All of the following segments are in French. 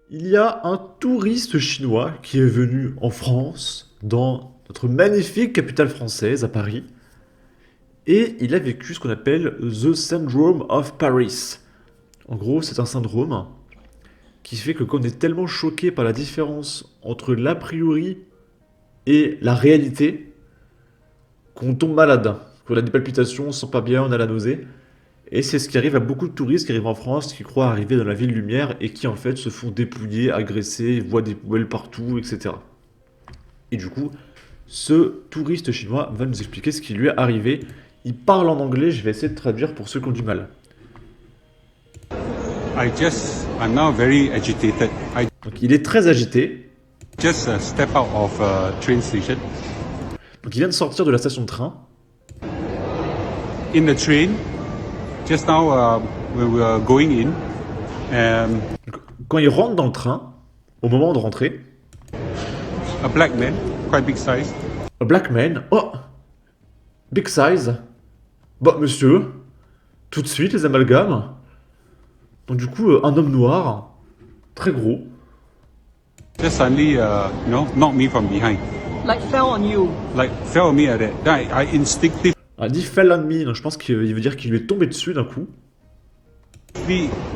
Il y a un touriste chinois qui est venu en France, dans notre magnifique capitale française, à Paris, et il a vécu ce qu'on appelle The Syndrome of Paris. En gros, c'est un syndrome qui fait que quand on est tellement choqué par la différence entre l'a priori et la réalité, qu'on tombe malade, qu'on a des palpitations, on se sent pas bien, on a la nausée. Et c'est ce qui arrive à beaucoup de touristes qui arrivent en France, qui croient arriver dans la ville lumière et qui en fait se font dépouiller, agresser, voient des poubelles partout, etc. Et du coup, ce touriste chinois va nous expliquer ce qui lui est arrivé. Il parle en anglais, je vais essayer de traduire pour ceux qui ont du mal. I'm now very agitated. I Donc il est très agité, just step out of a train station. donc il vient de sortir de la station de train. In the train, just now when we were going in, Donc, quand il rentre dans le train, au moment de rentrer, a black man, quite big size, a black man, oh, big size, bah monsieur, tout de suite les amalgames. Donc du coup, un homme noir, très gros, just suddenly, knocked me from behind, Like fell on you. like fell on me at that. Then I instinctively a dit fell on me, donc je pense qu'il veut dire qu'il lui est tombé dessus d'un coup.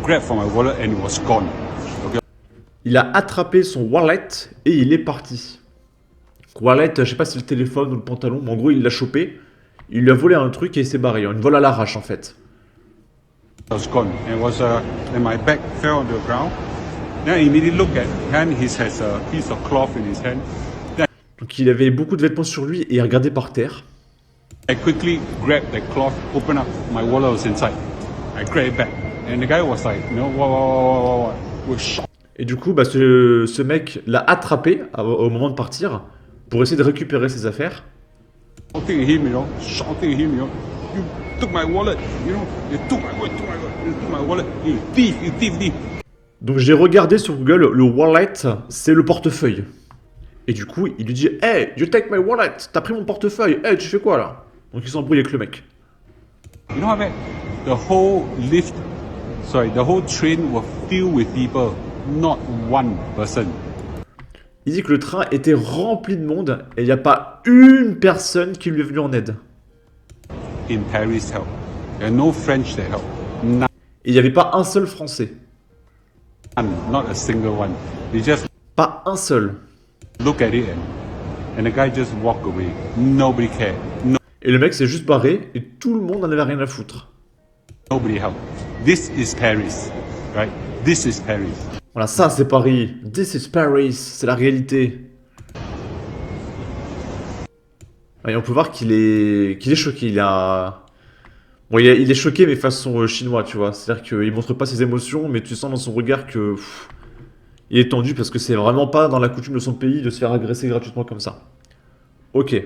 grabbed for my wallet and it was gone. Okay. Il a attrapé son wallet et il est parti. Wallet, je sais pas si c'est le téléphone ou le pantalon, mais en gros il l'a chopé, il lui a volé un truc et il s'est barré, une vol à l'arrache en fait. It was gone. And my bag fell on the ground. Then I immediately look at hand. He has a piece of cloth in his hand. Donc il avait beaucoup de vêtements sur lui et il regardait par terre. I quickly grabbed the cloth, opened up, my wallet was inside. I grabbed it back. And the guy was like, what? Was shocked. Et du coup, bah, ce mec l'a attrapé au moment de partir pour essayer de récupérer ses affaires. Shouting at him, shouting at him, you took my wallet, you took my wallet, you took my wallet, you thief. Donc j'ai regardé sur Google, le wallet, c'est le portefeuille. Et du coup, il lui dit « Hey, you take my wallet, t'as pris mon portefeuille, hey, tu fais quoi là ?» Donc il s'embrouille avec le mec. You know what I mean? The whole train was filled with people, not one person. Il dit que le train était rempli de monde et il n'y a pas une personne qui lui est venue en aide. In Paris help. There are no French that help. None, Et il n'y avait pas un seul Français. not a single one. They just Pas un seul. look at it and the guy just walk away. Nobody cared. Et le mec s'est juste barré et tout le monde n'en avait rien à foutre. Nobody helped. This is Paris, right? This is Paris. Voilà, ça c'est Paris. This is Paris, c'est la réalité. Et on peut voir qu'il est choqué. Bon, il est choqué, mais façon chinois, tu vois. C'est-à-dire qu'il montre pas ses émotions, mais tu sens dans son regard que il est tendu parce que c'est vraiment pas dans la coutume de son pays de se faire agresser gratuitement comme ça. Ok.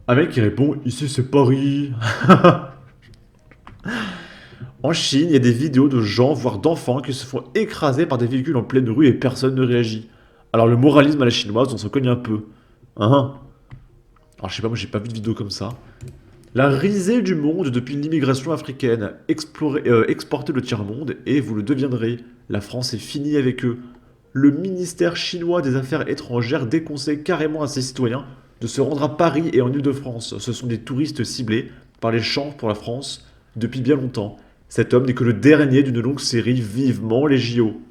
Un mec qui répond, ici c'est Paris. En Chine, il y a des vidéos de gens, voire d'enfants, qui se font écraser par des véhicules en pleine rue et personne ne réagit. Alors le moralisme à la chinoise, on se cogne un peu. Hein? Alors je sais pas, moi j'ai pas vu de vidéo comme ça. La risée du monde depuis l'immigration africaine, exportez le tiers-monde et vous le deviendrez. La France est finie avec eux. Le ministère chinois des Affaires étrangères déconseille carrément à ses citoyens de se rendre à Paris et en Île-de-France. Ce sont des touristes ciblés par les champs pour la France depuis bien longtemps. Cet homme n'est que le dernier d'une longue série, vivement les JO.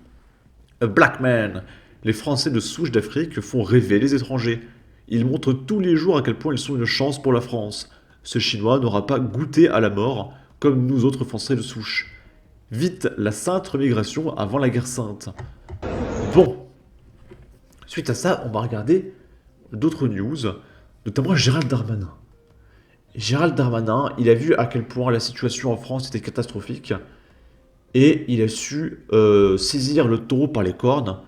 A black man. Les Français de souche d'Afrique font rêver les étrangers. Ils montrent tous les jours à quel point ils sont une chance pour la France. Ce Chinois n'aura pas goûté à la mort, comme nous autres Français de souche. Vite la sainte remigration avant la guerre sainte. Bon. Suite à ça, on va regarder d'autres news, notamment Gérald Darmanin. Gérald Darmanin, il a vu à quel point la situation en France était catastrophique et il a su saisir le taureau par les cornes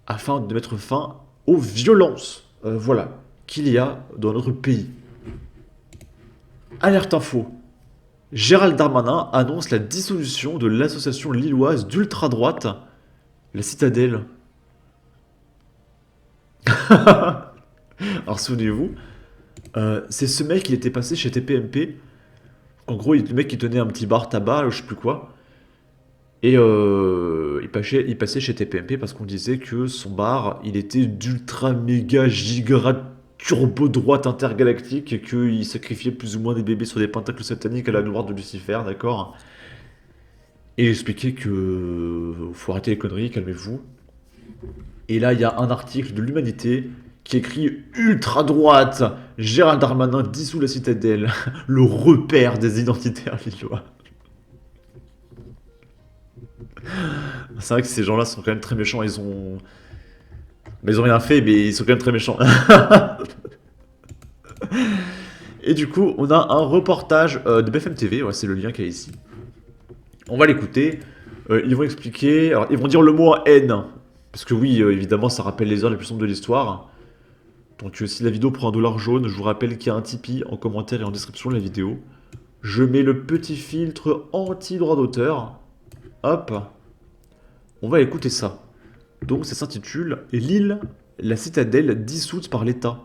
afin de mettre fin aux violences qu'il y a dans notre pays. Alerte info. Gérald Darmanin annonce la dissolution de l'association lilloise d'ultra-droite, la Citadelle. Alors souvenez-vous, c'est ce mec qui était passé chez TPMP. En gros, le mec qui tenait un petit bar tabac, je sais plus quoi. Et il passait chez TPMP parce qu'on disait que son bar, il était d'ultra méga giga turbo droite intergalactique et qu'il sacrifiait plus ou moins des bébés sur des pentacles sataniques à la gloire de Lucifer, d'accord? Et il expliquait que faut arrêter les conneries, calmez-vous. Et là, il y a un article de l'Humanité qui écrit ultra droite. Gérald Darmanin dissout la citadelle, le repère des identitaires lillois. C'est vrai que ces gens-là sont quand même très méchants. Mais ils ont rien fait, mais ils sont quand même très méchants. Et du coup, on a un reportage de BFM TV. Ouais, c'est le lien qu'il y a ici. On va l'écouter. Ils vont expliquer. Alors, ils vont dire le mot haine. Parce que oui, évidemment, ça rappelle les heures les plus sombres de l'histoire. Donc si la vidéo prend $1 jaune, je vous rappelle qu'il y a un Tipeee en commentaire et en description de la vidéo. Je mets le petit filtre anti-droit d'auteur. Hop. On va écouter ça. Donc ça s'intitule « L'île, la citadelle dissoute par l'État ».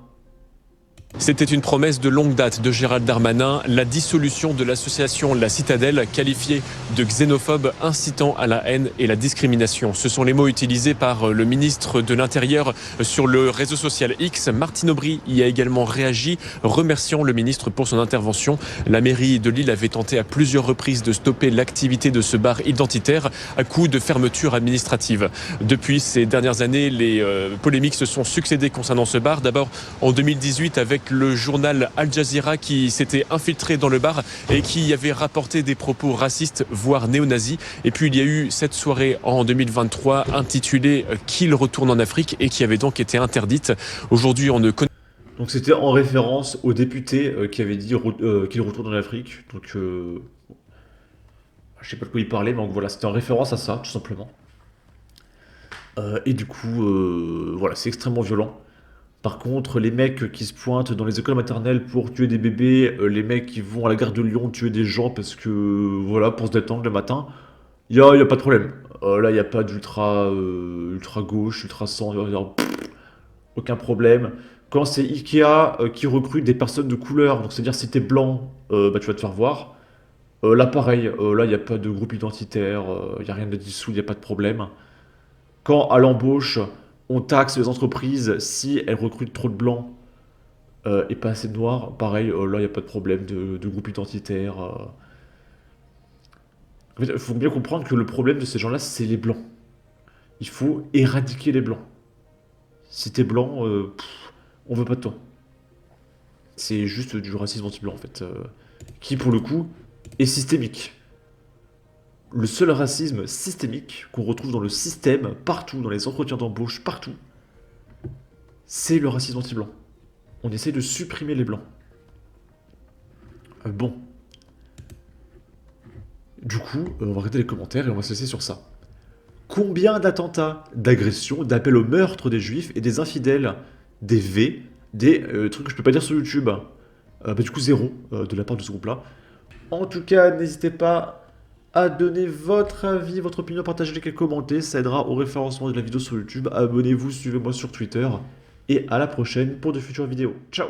C'était une promesse de longue date de Gérald Darmanin, la dissolution de l'association La Citadelle, qualifiée de xénophobe, incitant à la haine et la discrimination. Ce sont les mots utilisés par le ministre de l'Intérieur sur le réseau social X. Martine Aubry y a également réagi, remerciant le ministre pour son intervention. La mairie de Lille avait tenté à plusieurs reprises de stopper l'activité de ce bar identitaire à coup de fermeture administrative. Depuis ces dernières années, les polémiques se sont succédées concernant ce bar. D'abord en 2018 avec le journal Al Jazeera qui s'était infiltré dans le bar et qui avait rapporté des propos racistes, voire néo-nazis. Et puis il y a eu cette soirée en 2023 intitulée « Qu'il retourne en Afrique » et qui avait donc été interdite. Aujourd'hui, on ne connaît... Donc c'était en référence au député qui avait dit qu'il retourne en Afrique. Donc je sais pas de quoi il parlait, mais donc voilà, c'était en référence à ça, tout simplement. Et du coup, voilà, c'est extrêmement violent. Par contre, les mecs qui se pointent dans les écoles maternelles pour tuer des bébés, les mecs qui vont à la gare de Lyon tuer des gens parce que, voilà, pour se détendre le matin, y a pas de problème. Là, il n'y a pas d'ultra ultra gauche, ultra centre, aucun problème. Quand c'est Ikea qui recrute des personnes de couleur, donc c'est-à-dire si t'es blanc, bah, tu vas te faire voir. Là, pareil, là, il n'y a pas de groupe identitaire, il n'y a rien de dissous, il n'y a pas de problème. Quand à l'embauche, on taxe les entreprises si elles recrutent trop de blancs et pas assez de noirs, pareil, là, il n'y a pas de problème de groupe identitaire. En fait, il faut bien comprendre que le problème de ces gens-là, c'est les blancs. Il faut éradiquer les blancs. Si t'es blanc, on veut pas de toi. C'est juste du racisme anti-blanc, en fait, qui, pour le coup, est systémique. Le seul racisme systémique qu'on retrouve dans le système, partout, dans les entretiens d'embauche, partout, c'est le racisme anti-blanc. On essaie de supprimer les blancs. Bon. Du coup, on va regarder les commentaires et on va se laisser sur ça. Combien d'attentats, d'agressions, d'appels au meurtre des juifs et des infidèles, des V, des trucs que je peux pas dire sur YouTube, bah, du coup 0 de la part de ce groupe-là. En tout cas, n'hésitez pas à donner votre avis, votre opinion, partager les commentaires, ça aidera au référencement de la vidéo sur YouTube. Abonnez-vous, suivez-moi sur Twitter et à la prochaine pour de futures vidéos. Ciao!